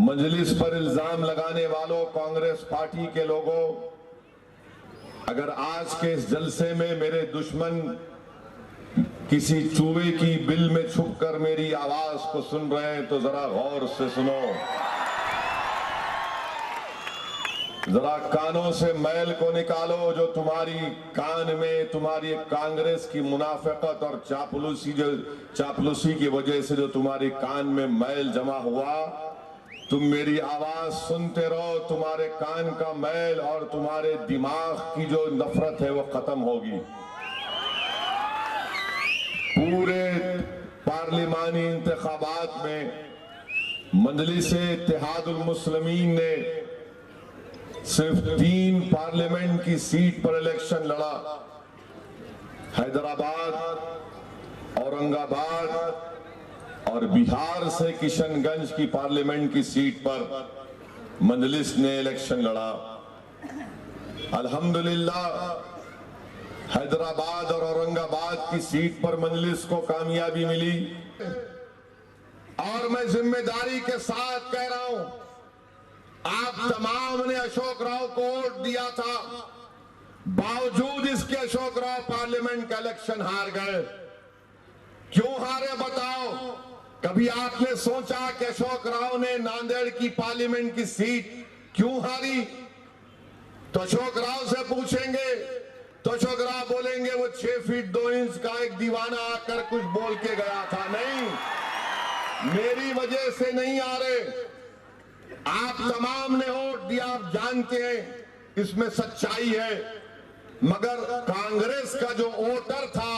मजलिस पर इल्जाम लगाने वालों, कांग्रेस पार्टी के लोगों, अगर आज के इस जलसे में मेरे दुश्मन किसी चूहे की बिल में छुपकर मेरी आवाज को सुन रहे हैं तो जरा गौर से सुनो। जरा कानों से मैल को निकालो जो तुम्हारी कान में तुम्हारी कांग्रेस की मुनाफिकत और चापलूसी की वजह से जो तुम्हारी कान में मैल जमा हुआ, तुम मेरी आवाज सुनते रहो, तुम्हारे कान का मैल और तुम्हारे दिमाग की जो नफरत है वो खत्म होगी। पूरे पार्लिमानी इंतखाबात में मजलिस-ए-इत्तेहादुल मुस्लिमीन ने सिर्फ 3 पार्लियामेंट की सीट पर इलेक्शन लड़ा। हैदराबाद, औरंगाबाद और बिहार से किशनगंज की पार्लियामेंट की सीट पर मजलिस ने इलेक्शन लड़ा। अल्हम्दुलिल्लाह हैदराबाद और औरंगाबाद की सीट पर मजलिस को कामयाबी मिली। और मैं जिम्मेदारी के साथ कह रहा हूं, आप तमाम ने अशोक राव को वोट दिया था, बावजूद इसके अशोक राव पार्लियामेंट का इलेक्शन हार गए। क्यों हारे बताओ? कभी आपने सोचा कि अशोक राव ने नांदेड़ की पार्लियामेंट की सीट क्यों हारी? तो अशोक राव से पूछेंगे तो अशोक राव बोलेंगे वो 6 फीट 2 इंच का एक दीवाना आकर कुछ बोल के गया था। नहीं, मेरी वजह से नहीं आ रहे। आप तमाम ने वोट दिया, आप जानते हैं इसमें सच्चाई है, मगर कांग्रेस का जो वोटर था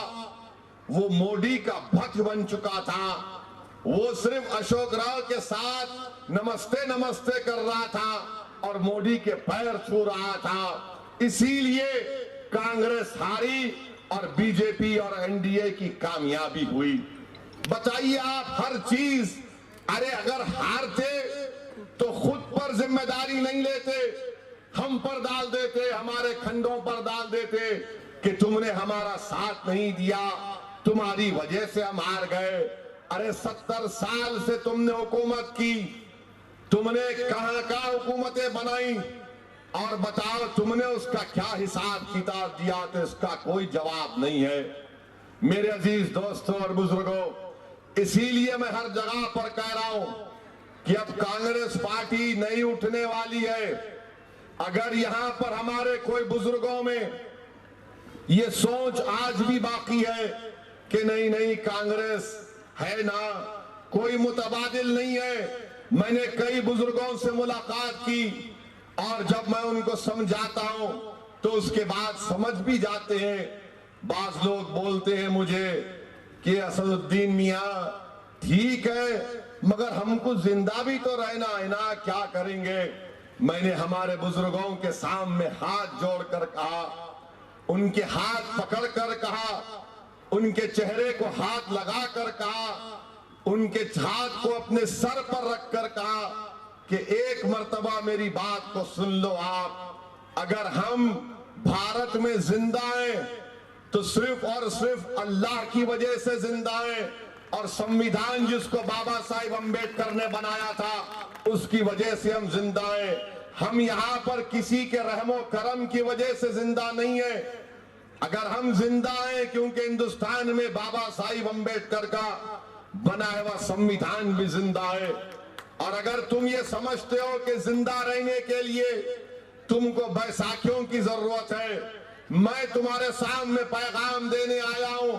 वो मोदी का भक्त बन चुका था। वो सिर्फ अशोक राव के साथ नमस्ते नमस्ते कर रहा था और मोदी के पैर छू रहा था। इसीलिए कांग्रेस हारी और बीजेपी और एनडीए की कामयाबी हुई। बताइए आप, हर चीज, अरे अगर हारते तो खुद पर जिम्मेदारी नहीं लेते, हम पर डाल देते, हमारे खंडों पर डाल देते कि तुमने हमारा साथ नहीं दिया, तुम्हारी वजह से हम हार गए। अरे 70 साल से तुमने हुकूमत की, तुमने कहां हुकूमतें बनाई, और बताओ तुमने उसका क्या हिसाब किताब दिया? तो इसका कोई जवाब नहीं है। मेरे अजीज दोस्तों और बुजुर्गों, इसीलिए मैं हर जगह पर कह रहा हूं कि अब कांग्रेस पार्टी नहीं उठने वाली है। अगर यहां पर हमारे कोई बुजुर्गों में ये सोच आज भी बाकी है कि नहीं कांग्रेस है ना, कोई मुतबादिल नहीं है। मैंने कई बुजुर्गों से मुलाकात की और जब मैं उनको समझाता हूं तो उसके बाद समझ भी जाते हैं। बाज लोग बोलते हैं मुझे कि असदुद्दीन मियां ठीक है, मगर हमको जिंदा भी तो रहना है ना, क्या करेंगे? मैंने हमारे बुजुर्गों के सामने हाथ जोड़कर कहा, उनके हाथ पकड़कर कहा, उनके चेहरे को हाथ लगाकर कहा, उनके हाथ को अपने सर पर रखकर कहा कि एक मर्तबा मेरी बात को सुन लो आप। अगर हम भारत में जिंदा हैं तो सिर्फ और सिर्फ अल्लाह की वजह से जिंदा हैं, और संविधान जिसको बाबा साहिब अम्बेडकर ने बनाया था उसकी वजह से हम जिंदा हैं। हम यहाँ पर किसी के रहमो करम की वजह से जिंदा नहीं है। अगर हम जिंदा हैं क्योंकि हिंदुस्तान में बाबा साहिब अम्बेडकर का बनाया हुआ संविधान भी जिंदा है। और अगर तुम ये समझते हो कि जिंदा रहने के लिए तुमको बैसाखियों की जरूरत है, मैं तुम्हारे सामने पैगाम देने आया हूं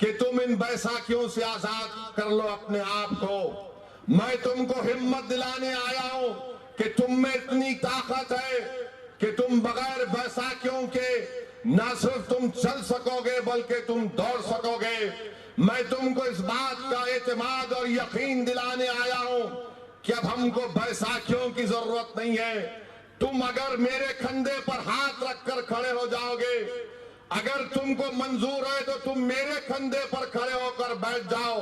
कि तुम इन बैसाखियों से आजाद कर लो अपने आप को। मैं तुमको हिम्मत दिलाने आया हूं कि तुम में इतनी ताकत है कि तुम बगैर बैसाखियों के न सिर्फ तुम चल सकोगे बल्कि तुम दौड़ सकोगे। मैं तुमको इस बात का एतमाद और यकीन दिलाने आया हूं कि अब हमको बैसाखियों की जरूरत नहीं है। तुम अगर मेरे कंधे पर हाथ रखकर खड़े हो जाओगे, अगर तुमको मंजूर है तो तुम मेरे कंधे पर खड़े होकर बैठ जाओ।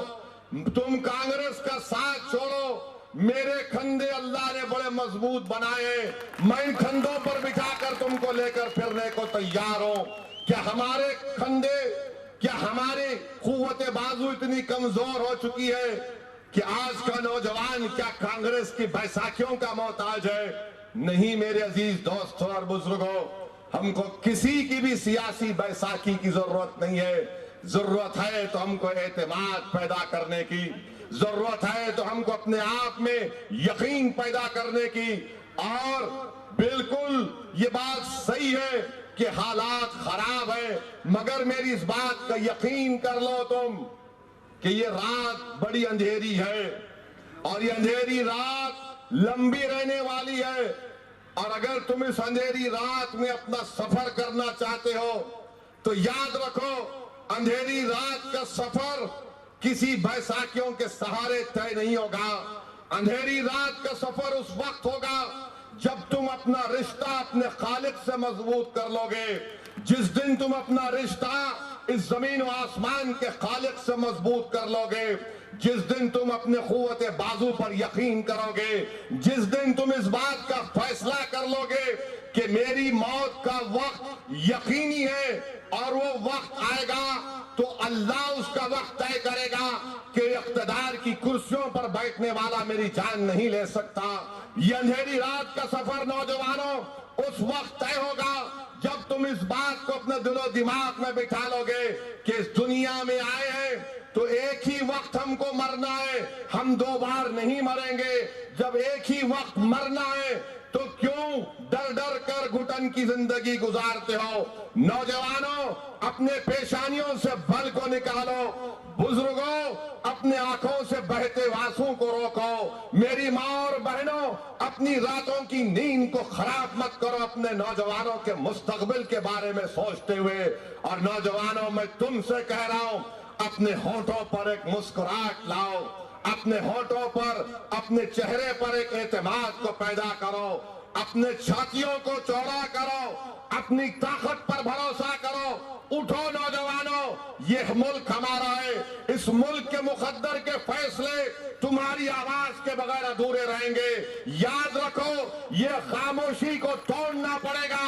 तुम कांग्रेस का साथ छोड़ो, मेरे कंधे अल्लाह ने बड़े मजबूत बनाए, मैं इन कंधों पर बिठाकर तुमको लेकर फिरने को तैयार हूं। क्या हमारे कंधे, क्या हमारी कुव्वत बाजू इतनी कमजोर हो चुकी है कि आज का नौजवान क्या कांग्रेस की बैसाखियों का मोहताज है? नहीं मेरे अजीज दोस्तों और बुजुर्गों, हमको किसी की भी सियासी बैसाखी की जरूरत नहीं है। जरूरत है तो हमको एतमाद पैदा करने की, जरूरत है तो हमको अपने आप में यकीन पैदा करने की। और बिल्कुल ये बात सही है कि हालात खराब है, मगर मेरी इस बात का यकीन कर लो तुम कि ये रात बड़ी अंधेरी है और ये अंधेरी रात लंबी रहने वाली है। और अगर तुम इस अंधेरी रात में अपना सफर करना चाहते हो तो याद रखो, अंधेरी रात का सफर किसी बैसाखियों के सहारे तय नहीं होगा। अंधेरी रात का सफर उस वक्त होगा जब तुम अपना रिश्ता अपने खालिक से मजबूत कर लोगे। जिस दिन तुम अपना रिश्ता इस जमीन और आसमान के खालिक से मजबूत कर लोगे, जिस दिन तुम अपने कुव्वत बाजू पर यकीन करोगे, जिस दिन तुम इस बात का फैसला कर लोगे कि मेरी मौत का वक्त यकीनी है और वो वक्त आएगा तो अल्लाह उसका वक्त तय करेगा कि इख्तिदार की कुर्सियों पर बैठने वाला मेरी जान नहीं ले सकता। ये अंधेरी रात का सफर नौजवानों उस वक्त तय होगा जब तुम इस बात को अपने दिलो दिमाग में बिठा लोगे कि इस दुनिया में आए हैं तो एक ही वक्त हमको मरना है, हम दो बार नहीं मरेंगे। जब एक ही वक्त मरना है तो क्यों डर डर कर घुटन की जिंदगी गुजारते हो? नौजवानों, अपने पेशानियों से बल को निकालो। बुजुर्गों, अपने आंखों से बहते आंसू को रोको। मेरी माँ और बहनों, अपनी रातों की नींद को खराब मत करो अपने नौजवानों के मुस्तकबिल के बारे में सोचते हुए। और नौजवानों, मैं तुमसे कह रहा हूं, अपने होठों पर एक मुस्कुराहट लाओ, अपने होठों पर, अपने चेहरे पर एक एतमाद को पैदा करो, अपने छातियों को चौड़ा करो, अपनी ताकत पर भरोसा करो। उठो नौजवानों, यह मुल्क हमारा है। इस मुल्क के मुकद्दर के फैसले तुम्हारी आवाज के बगैर अधूरे रहेंगे। याद रखो, यह खामोशी को तोड़ना पड़ेगा,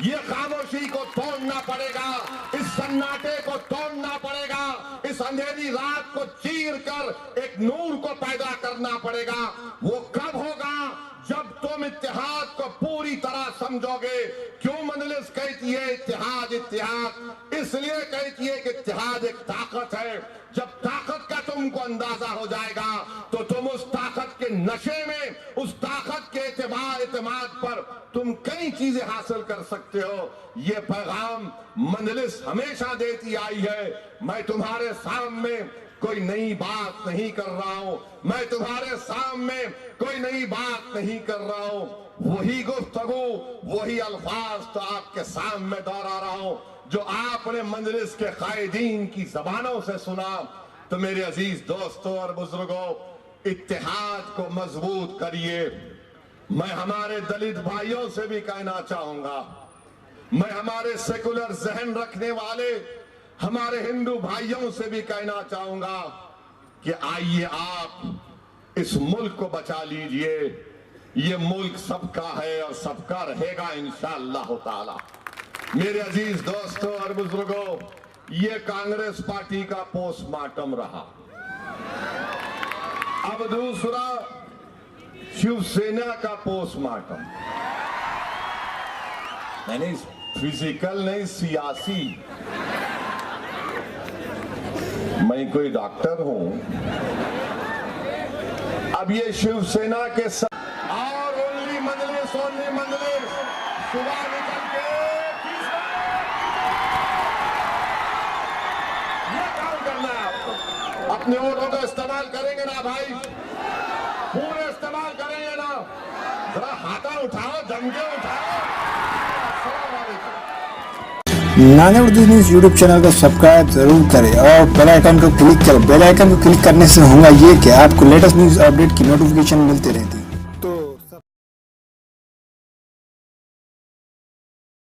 ये खामोशी को तोड़ना पड़ेगा, इस सन्नाटे को तोड़ना पड़ेगा, इस अंधेरी रात को चीर कर एक नूर को पैदा करना पड़ेगा। वो कब होगा? जब तुम इत्तेहाद को पूरी तरह समझोगे। क्यों मजलिस कहती है इत्तेहाद इत्तेहाद? इसलिए कहती है कि इत्तेहाद एक ताकत है। जब ताकत का तुमको अंदाजा हो जाएगा तो तुम उस ताकत के नशे में, उस ताकत के एतमाद पर तुम कई चीजें हासिल कर सकते हो। ये पैगाम मजलिस हमेशा देती आई है। मैं तुम्हारे सामने कोई नई बात नहीं कर रहा हूं, मैं तुम्हारे सामने कोई नई बात नहीं कर रहा हूं। वही गुफ्तगू, वही अल्फाज तो आपके सामने दोहरा रहा हूं जो आपने मजलिस के कायदीन की जबानों से सुना। तो मेरे अजीज दोस्तों और बुजुर्गों, इत्तेहाद को मजबूत करिए। मैं हमारे दलित भाइयों से भी कहना चाहूंगा, मैं हमारे सेकुलर जहन रखने वाले हमारे हिंदू भाइयों से भी कहना चाहूंगा कि आइए आप इस मुल्क को बचा लीजिए। ये मुल्क सबका है और सबका रहेगा इंशाअल्लाह ताला। मेरे अजीज दोस्तों और बुजुर्गों, ये कांग्रेस पार्टी का पोस्टमार्टम रहा। अब दूसरा शिवसेना का पोस्टमार्टम, नहीं फिजिकल नहीं, सियासी। मैं कोई डॉक्टर हूं। अब ये शिवसेना के साथ और ओनली मजलिस सुबह निकल के ये काम करना है आपको। अपने वोटों का इस्तेमाल करेंगे ना भाई, पूरे इस्तेमाल करेंगे ना। जरा हाथा उठाओ, जम के उठाओ। नाने उर्दू न्यूज़ यूट्यूब चैनल को सब्सक्राइब जरूर करें और बेल आइकन को क्लिक करें। बेल आइकन को क्लिक करने से होगा ये कि आपको लेटेस्ट न्यूज़ अपडेट की नोटिफिकेशन मिलती रहती है।